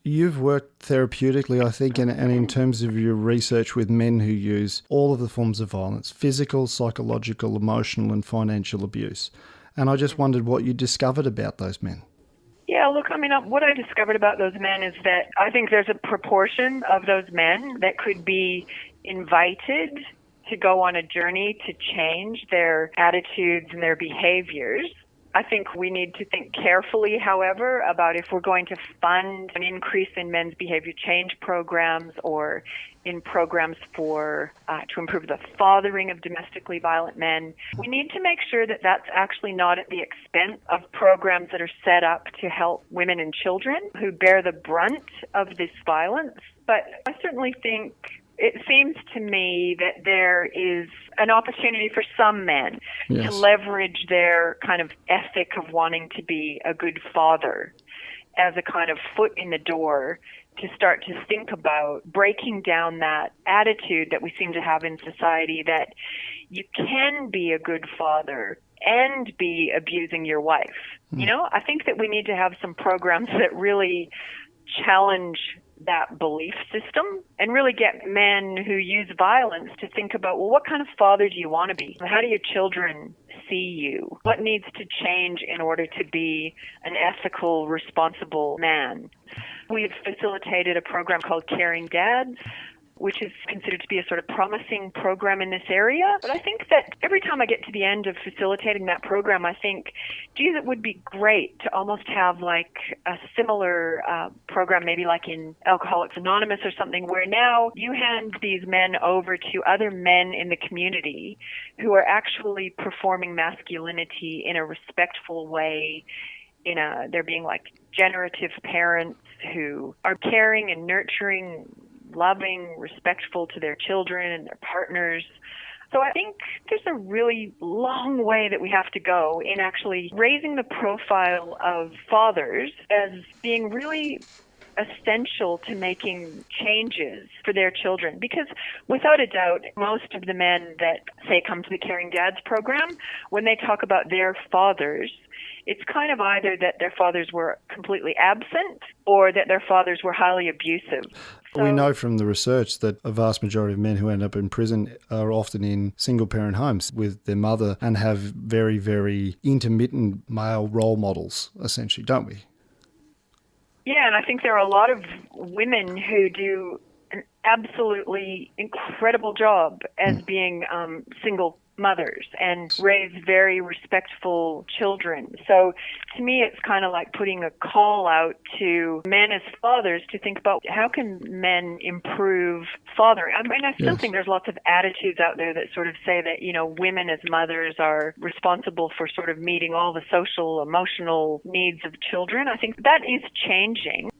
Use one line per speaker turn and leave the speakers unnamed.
You've worked therapeutically, I think, and in terms of your research with men who use all of the forms of violence, physical, psychological, emotional and financial abuse. And I just wondered what you discovered about those men.
Yeah, look, what I discovered about those men is that I think there's a proportion of those men that could be invited to go on a journey to change their attitudes and their behaviors. I think we need to think carefully, however, about if we're going to fund an increase in men's behavior change programs or in programs for to improve the fathering of domestically violent men. We need to make sure that that's actually not at the expense of programs that are set up to help women and children who bear the brunt of this violence. But I certainly think it seems to me that there is an opportunity for some men to leverage their kind of ethic of wanting to be a good father as a kind of foot in the door to start to think about breaking down that attitude that we seem to have in society that you can be a good father and be abusing your wife. You know, I think that we need to have some programs that really challenge that belief system and really get men who use violence to think about, well, what kind of father do you want to be? How do your children see you? What needs to change in order to be an ethical, responsible man? We've facilitated a program called Caring Dads, which is considered to be a sort of promising program in this area. But I think that every time I get to the end of facilitating that program, I think, geez, it would be great to almost have like a similar program, maybe like in Alcoholics Anonymous or something, where now you hand these men over to other men in the community who are actually performing masculinity in a respectful way. They're being like generative parents who are caring and nurturing, loving, respectful to their children and their partners. So I think there's a really long way that we have to go in actually raising the profile of fathers as being really essential to making changes for their children. Because without a doubt, most of the men that, say, come to the Caring Dads program, when they talk about their fathers, it's kind of either that their fathers were completely absent or that their fathers were highly abusive.
We know from the research that a vast majority of men who end up in prison are often in single-parent homes with their mother and have very, very intermittent male role models, essentially, don't we?
Yeah, and I think there are a lot of women who do an absolutely incredible job as being single mothers and raise very respectful children. So to me, it's kind of like putting a call out to men as fathers to think about how can men improve fathering. I mean, I still think there's lots of attitudes out there that sort of say that, women as mothers are responsible for sort of meeting all the social, emotional needs of children. I think that is changing.